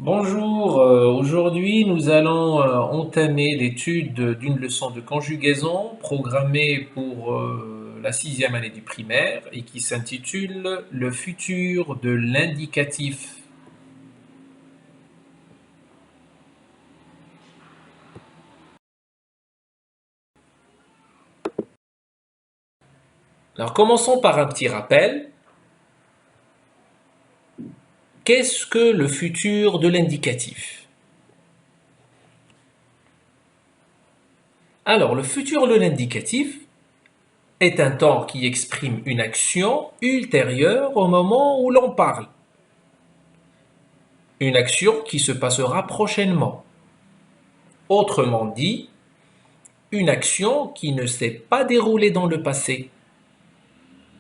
Bonjour, aujourd'hui nous allons entamer l'étude d'une leçon de conjugaison programmée pour la sixième année du primaire et qui s'intitule Le futur de l'indicatif. Alors commençons par un petit rappel. Qu'est-ce que le futur de l'indicatif? Alors le futur de l'indicatif est un temps qui exprime une action ultérieure au moment où l'on parle. Une action qui se passera prochainement. Autrement dit, une action qui ne s'est pas déroulée dans le passé.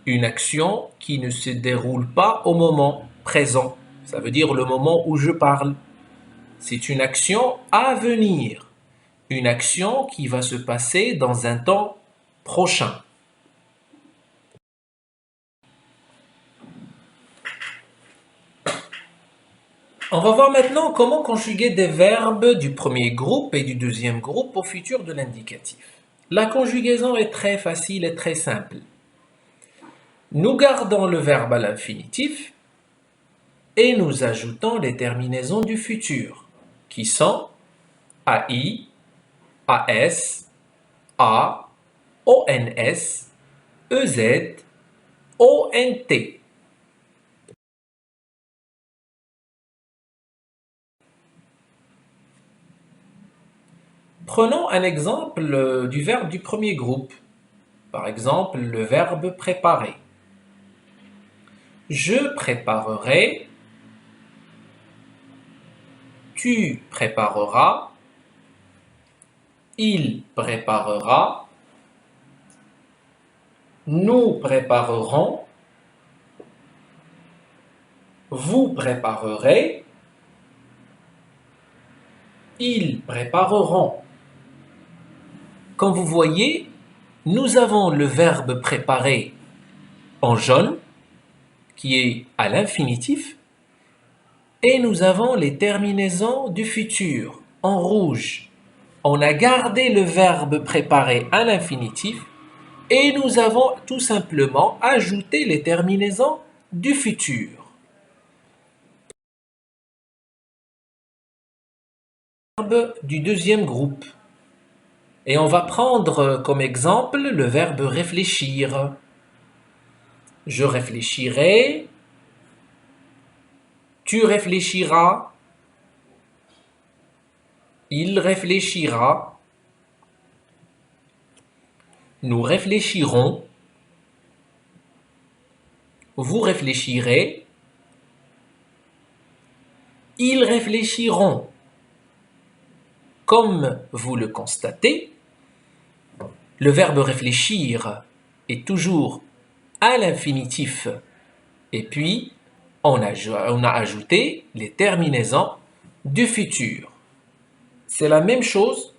Une action qui ne se déroule pas au moment présent. Ça veut dire le moment où je parle. C'est une action à venir. Une action qui va se passer dans un temps prochain. On va voir maintenant comment conjuguer des verbes du premier groupe et du deuxième groupe au futur de l'indicatif. La conjugaison est très facile et très simple. Nous gardons le verbe à l'infinitif et nous ajoutons les terminaisons du futur, qui sont AI, AS, A, ONS, EZ, ONT. Prenons un exemple du verbe du premier groupe. Par exemple, le verbe préparer. Je préparerai, tu prépareras, il préparera, nous préparerons, vous préparerez, ils prépareront. Comme vous voyez, nous avons le verbe préparer en jaune, qui est à l'infinitif, et nous avons les terminaisons du futur en rouge. On a gardé le verbe préparer à l'infinitif et nous avons tout simplement ajouté les terminaisons du futur. Verbe du deuxième groupe. Et on va prendre comme exemple le verbe réfléchir. Je réfléchirai, tu réfléchiras, il réfléchira, nous réfléchirons, vous réfléchirez, ils réfléchiront. Comme vous le constatez, le verbe réfléchir est toujours à l'infinitif et puis on a ajouté les terminaisons du futur. C'est la même chose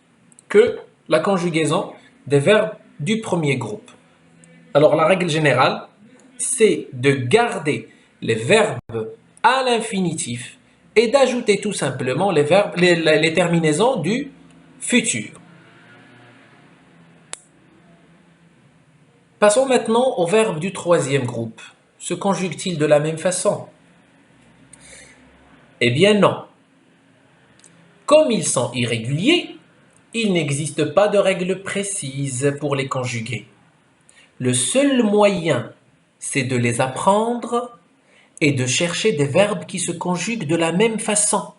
que la conjugaison des verbes du premier groupe. Alors la règle générale, c'est de garder les verbes à l'infinitif et d'ajouter tout simplement les terminaisons du futur. Passons maintenant au verbe du troisième groupe. Se conjugue-t-il de la même façon? Eh bien non. Comme ils sont irréguliers, il n'existe pas de règle précise pour les conjuguer. Le seul moyen, c'est de les apprendre et de chercher des verbes qui se conjuguent de la même façon.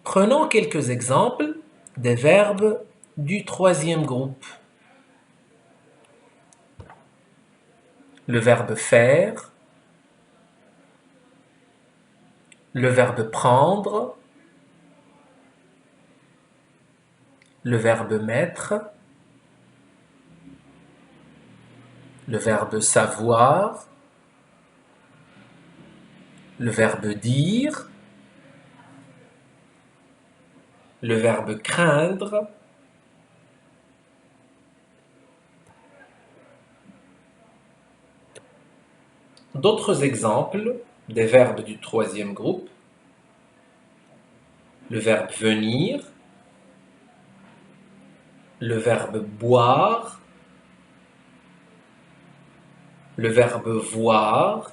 Prenons quelques exemples des verbes du troisième groupe. Le verbe faire, le verbe prendre, le verbe mettre, le verbe savoir, le verbe dire, le verbe craindre, D'autres exemples des verbes du troisième groupe. Le verbe venir, le verbe boire, le verbe voir,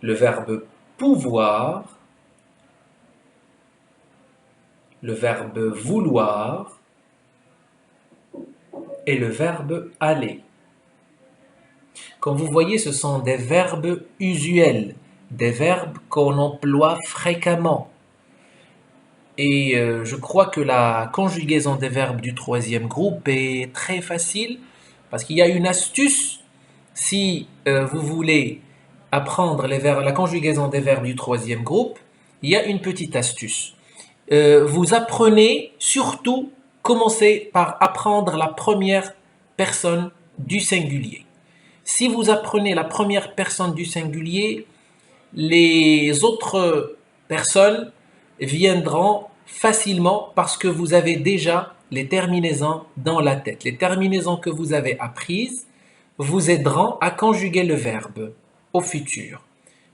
le verbe pouvoir, le verbe vouloir et le verbe aller. Comme vous voyez, ce sont des verbes usuels, des verbes qu'on emploie fréquemment. Et je crois que la conjugaison des verbes du troisième groupe est très facile parce qu'il y a une astuce si vous voulez apprendre la conjugaison des verbes du troisième groupe. Il y a une petite astuce. Vous apprenez surtout, commencez par apprendre la première personne du singulier. Si vous apprenez la première personne du singulier, les autres personnes viendront facilement parce que vous avez déjà les terminaisons dans la tête. Les terminaisons que vous avez apprises vous aideront à conjuguer le verbe au futur.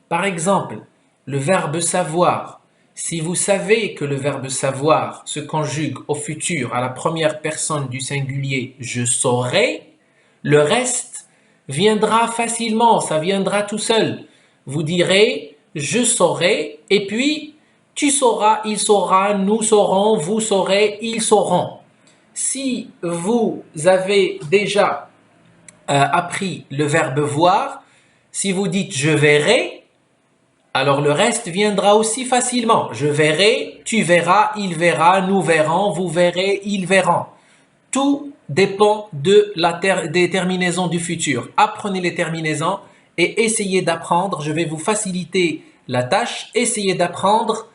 Par exemple, le verbe savoir. Si vous savez que le verbe savoir se conjugue au futur à la première personne du singulier je saurai, le reste viendra facilement, ça viendra tout seul. Vous direz je saurai et puis tu sauras, il saura, nous saurons, vous saurez, ils sauront. Si vous avez déjà appris le verbe voir, si vous dites je verrai, alors le reste viendra aussi facilement. Je verrai, tu verras, il verra, nous verrons, vous verrez, ils verront. Tout dépend des terminaisons du futur. Apprenez les terminaisons et essayez d'apprendre. Je vais vous faciliter la tâche. Essayez d'apprendre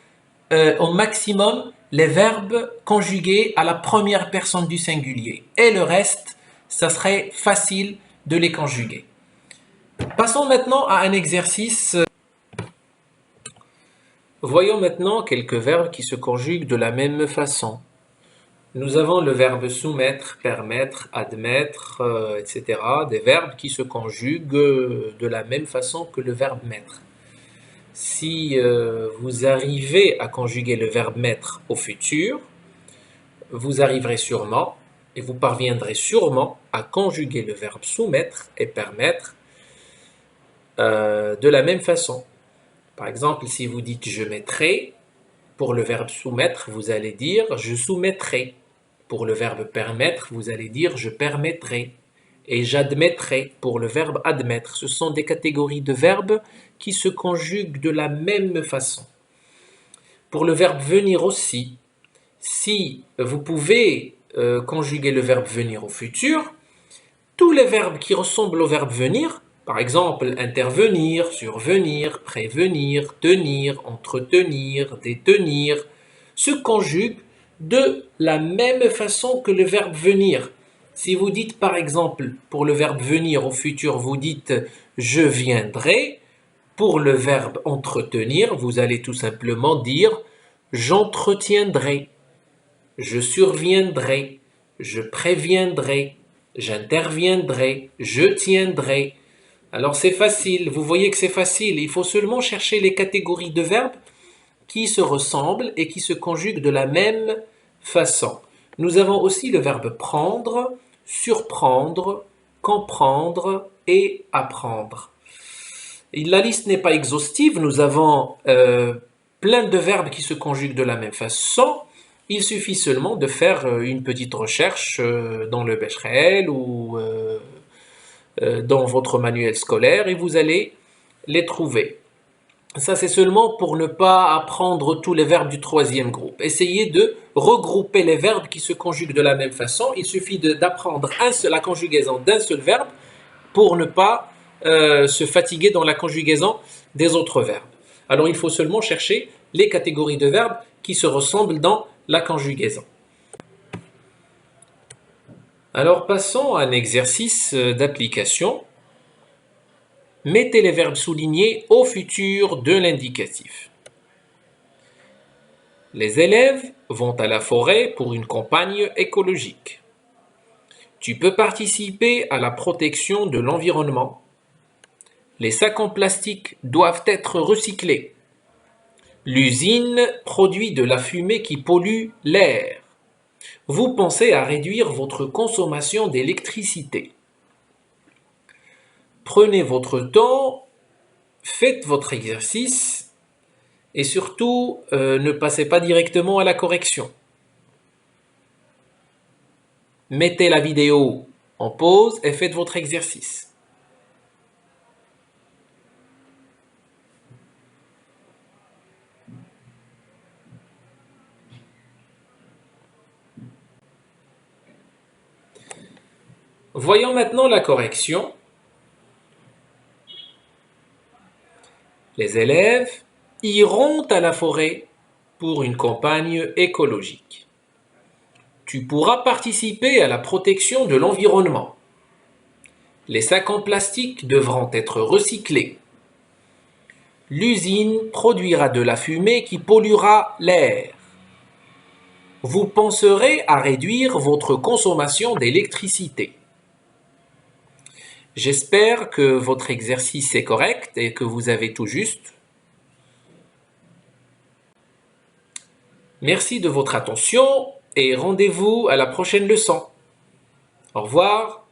au maximum les verbes conjugués à la première personne du singulier. Et le reste, ça serait facile de les conjuguer. Passons maintenant à un exercice. Voyons maintenant quelques verbes qui se conjuguent de la même façon. Nous avons le verbe soumettre, permettre, admettre, etc. Des verbes qui se conjuguent de la même façon que le verbe mettre. Si vous arrivez à conjuguer le verbe mettre au futur, vous arriverez sûrement et vous parviendrez sûrement à conjuguer le verbe soumettre et permettre de la même façon. Par exemple, si vous dites je mettrai, pour le verbe soumettre, vous allez dire je soumettrai. Pour le verbe permettre, vous allez dire je permettrai. Et j'admettrai pour le verbe admettre. Ce sont des catégories de verbes qui se conjuguent de la même façon. Pour le verbe venir aussi, si vous pouvez conjuguer le verbe venir au futur, tous les verbes qui ressemblent au verbe venir, par exemple intervenir, survenir, prévenir, tenir, entretenir, détenir, se conjuguent de la même façon que le verbe venir. Si vous dites par exemple pour le verbe venir au futur, vous dites je viendrai, pour le verbe entretenir, vous allez tout simplement dire j'entretiendrai, je surviendrai, je préviendrai, j'interviendrai, je tiendrai. Alors c'est facile, vous voyez que c'est facile, il faut seulement chercher les catégories de verbes qui se ressemblent et qui se conjuguent de la même façon. Nous avons aussi le verbe prendre, surprendre, comprendre et apprendre. La liste n'est pas exhaustive, nous avons plein de verbes qui se conjuguent de la même façon. Il suffit seulement de faire une petite recherche dans le Becherel ou dans votre manuel scolaire et vous allez les trouver. Ça, c'est seulement pour ne pas apprendre tous les verbes du troisième groupe. Essayez de regrouper les verbes qui se conjuguent de la même façon. Il suffit d'apprendre la conjugaison d'un seul verbe pour ne pas se fatiguer dans la conjugaison des autres verbes. Alors, il faut seulement chercher les catégories de verbes qui se ressemblent dans la conjugaison. Alors, passons à un exercice d'application. Mettez les verbes soulignés au futur de l'indicatif. Les élèves vont à la forêt pour une campagne écologique. Tu peux participer à la protection de l'environnement. Les sacs en plastique doivent être recyclés. L'usine produit de la fumée qui pollue l'air. Vous pensez à réduire votre consommation d'électricité. Prenez votre temps, faites votre exercice et surtout ne passez pas directement à la correction. Mettez la vidéo en pause et faites votre exercice. Voyons maintenant la correction. Les élèves iront à la forêt pour une campagne écologique. Tu pourras participer à la protection de l'environnement. Les sacs en plastique devront être recyclés. L'usine produira de la fumée qui polluera l'air. Vous penserez à réduire votre consommation d'électricité. J'espère que votre exercice est correct et que vous avez tout juste. Merci de votre attention et rendez-vous à la prochaine leçon. Au revoir.